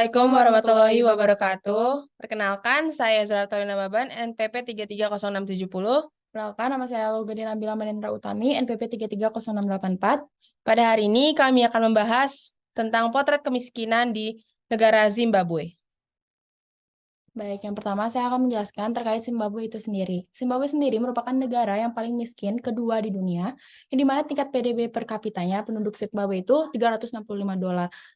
Assalamualaikum warahmatullahi wabarakatuh. Perkenalkan, saya Zaratalina Baban, NPP 330670. Perkenalkan, nama saya Logadina Nabila Manendra Utami, NPP 330684. Pada hari ini kami akan membahas tentang potret kemiskinan di negara Zimbabwe. Baik, yang pertama saya akan menjelaskan terkait Zimbabwe itu sendiri. Zimbabwe sendiri merupakan negara yang paling miskin kedua di dunia, yang dimana tingkat PDB per kapitanya penduduk Zimbabwe itu $365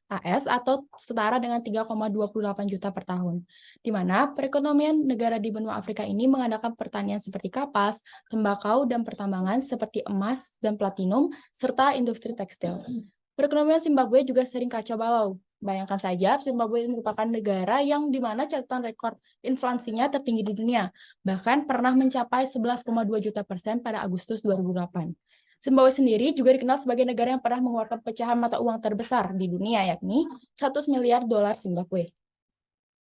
AS atau setara dengan 3,28 juta per tahun. Di mana perekonomian negara di benua Afrika ini mengandalkan pertanian seperti kapas, tembakau, dan pertambangan seperti emas dan platinum, serta industri tekstil. Perekonomian Zimbabwe juga sering kacau balau. Bayangkan saja, Zimbabwe merupakan negara yang di mana catatan rekor inflasinya tertinggi di dunia, bahkan pernah mencapai 11,2 juta % pada Agustus 2008. Zimbabwe sendiri juga dikenal sebagai negara yang pernah mengeluarkan pecahan mata uang terbesar di dunia, yakni 100 miliar dolar Zimbabwe.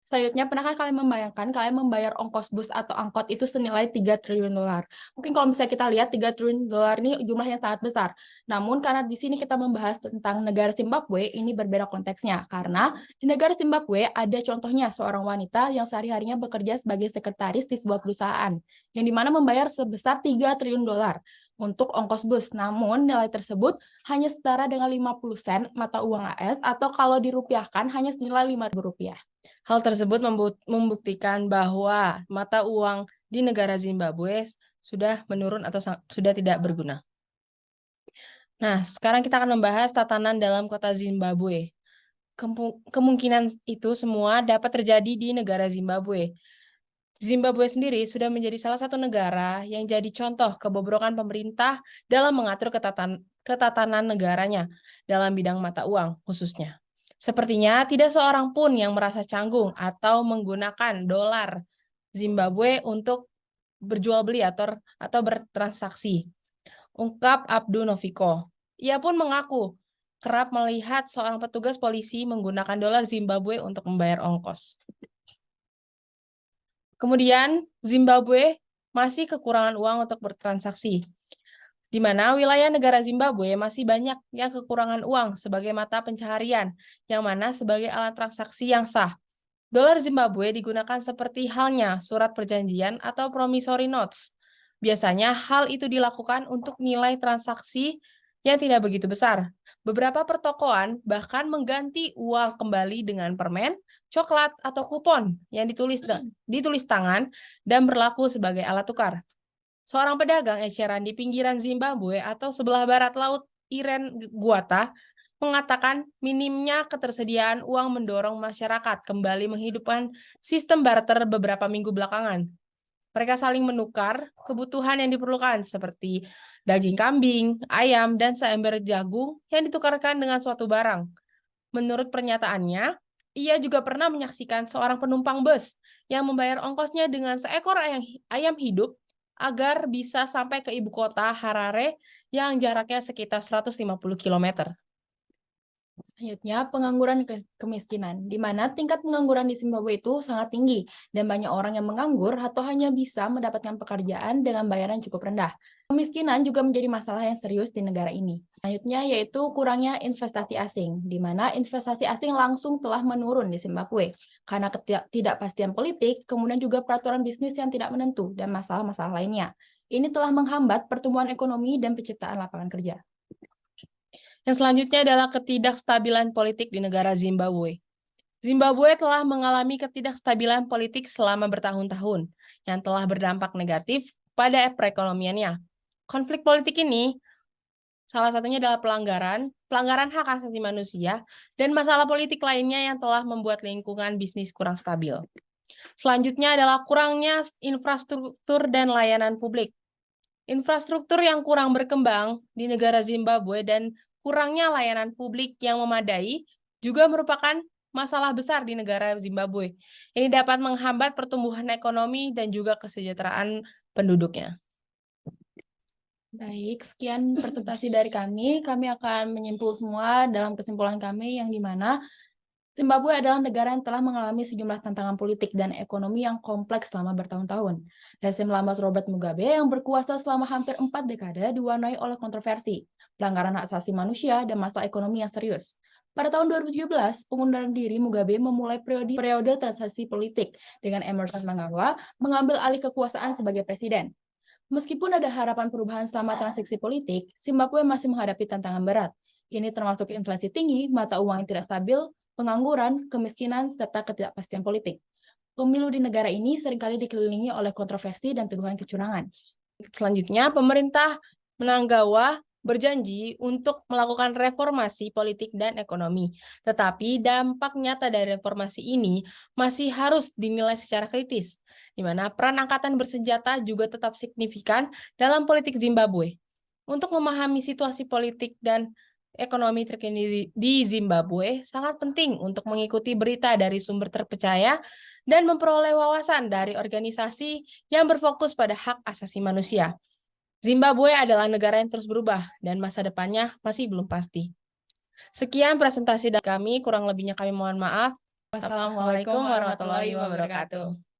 Selanjutnya, pernahkah kalian membayangkan kalian membayar ongkos bus atau angkot itu senilai 3 triliun dolar? Mungkin kalau misalnya kita lihat 3 triliun dolar ini jumlahnya sangat besar. Namun karena di sini kita membahas tentang negara Zimbabwe, ini berbeda konteksnya. Karena di negara Zimbabwe ada contohnya seorang wanita yang sehari-harinya bekerja sebagai sekretaris di sebuah perusahaan, yang dimana membayar sebesar 3 triliun dolar untuk ongkos bus. Namun nilai tersebut hanya setara dengan 50 sen mata uang AS atau kalau dirupiahkan hanya senilai Rp5.000. Hal tersebut membuktikan bahwa mata uang di negara Zimbabwe sudah menurun atau sudah tidak berguna. Nah, sekarang kita akan membahas tatanan dalam kota Zimbabwe. Kemungkinan itu semua dapat terjadi di negara Zimbabwe. Zimbabwe sendiri sudah menjadi salah satu negara yang jadi contoh kebobrokan pemerintah dalam mengatur ketatanan negaranya dalam bidang mata uang khususnya. Sepertinya tidak seorang pun yang merasa canggung atau menggunakan dolar Zimbabwe untuk berjual beli atau bertransaksi. Ungkap Abdu Noviko. Ia pun mengaku kerap melihat seorang petugas polisi menggunakan dolar Zimbabwe untuk membayar ongkos. Kemudian, Zimbabwe masih kekurangan uang untuk bertransaksi, di mana wilayah negara Zimbabwe masih banyak yang kekurangan uang sebagai mata pencaharian, yang mana sebagai alat transaksi yang sah. Dolar Zimbabwe digunakan seperti halnya surat perjanjian atau promissory notes. Biasanya hal itu dilakukan untuk nilai transaksi yang tidak begitu besar. Beberapa pertokoan bahkan mengganti uang kembali dengan permen, coklat, atau kupon yang ditulis tangan dan berlaku sebagai alat tukar. Seorang pedagang eceran di pinggiran Zimbabwe atau sebelah barat laut Iren Guata mengatakan minimnya ketersediaan uang mendorong masyarakat kembali menghidupkan sistem barter beberapa minggu belakangan. Mereka saling menukar kebutuhan yang diperlukan seperti daging kambing, ayam, dan seember jagung yang ditukarkan dengan suatu barang. Menurut pernyataannya, ia juga pernah menyaksikan seorang penumpang bus yang membayar ongkosnya dengan seekor ayam hidup agar bisa sampai ke ibu kota Harare yang jaraknya sekitar 150 km. Selanjutnya, pengangguran kemiskinan, di mana tingkat pengangguran di Zimbabwe itu sangat tinggi dan banyak orang yang menganggur atau hanya bisa mendapatkan pekerjaan dengan bayaran cukup rendah. Kemiskinan juga menjadi masalah yang serius di negara ini. Selanjutnya yaitu kurangnya investasi asing, di mana investasi asing langsung telah menurun di Zimbabwe karena ketidakpastian politik, kemudian juga peraturan bisnis yang tidak menentu dan masalah-masalah lainnya. Ini telah menghambat pertumbuhan ekonomi dan penciptaan lapangan kerja. Yang selanjutnya adalah ketidakstabilan politik di negara Zimbabwe. Zimbabwe telah mengalami ketidakstabilan politik selama bertahun-tahun yang telah berdampak negatif pada perekonomiannya. Konflik politik ini salah satunya adalah pelanggaran hak asasi manusia, dan masalah politik lainnya yang telah membuat lingkungan bisnis kurang stabil. Selanjutnya adalah kurangnya infrastruktur dan layanan publik. Infrastruktur yang kurang berkembang di negara Zimbabwe dan kurangnya layanan publik yang memadai juga merupakan masalah besar di negara Zimbabwe. Ini dapat menghambat pertumbuhan ekonomi dan juga kesejahteraan penduduknya. Baik, sekian presentasi dari kami. Kami akan menyimpul semua dalam kesimpulan kami yang dimana Zimbabwe adalah negara yang telah mengalami sejumlah tantangan politik dan ekonomi yang kompleks selama bertahun-tahun. Rezim lama Robert Mugabe yang berkuasa selama hampir 4 dekade diwarnai oleh kontroversi, pelanggaran hak asasi manusia, dan masalah ekonomi yang serius. Pada tahun 2017, pengunduran diri Mugabe memulai periode transisi politik dengan Emerson Mnangagwa mengambil alih kekuasaan sebagai presiden. Meskipun ada harapan perubahan selama transisi politik, Zimbabwe masih menghadapi tantangan berat. Ini termasuk inflasi tinggi, mata uang yang tidak stabil, pengangguran, kemiskinan, serta ketidakpastian politik. Pemilu di negara ini seringkali dikelilingi oleh kontroversi dan tuduhan kecurangan. Selanjutnya, pemerintah Mnangagwa berjanji untuk melakukan reformasi politik dan ekonomi. Tetapi dampak nyata dari reformasi ini masih harus dinilai secara kritis, di mana peran angkatan bersenjata juga tetap signifikan dalam politik Zimbabwe. Untuk memahami situasi politik dan ekonomi terkini di Zimbabwe, sangat penting untuk mengikuti berita dari sumber terpercaya dan memperoleh wawasan dari organisasi yang berfokus pada hak asasi manusia. Zimbabwe adalah negara yang terus berubah dan masa depannya masih belum pasti. Sekian presentasi dari kami, kurang lebihnya kami mohon maaf. Wassalamualaikum warahmatullahi wabarakatuh.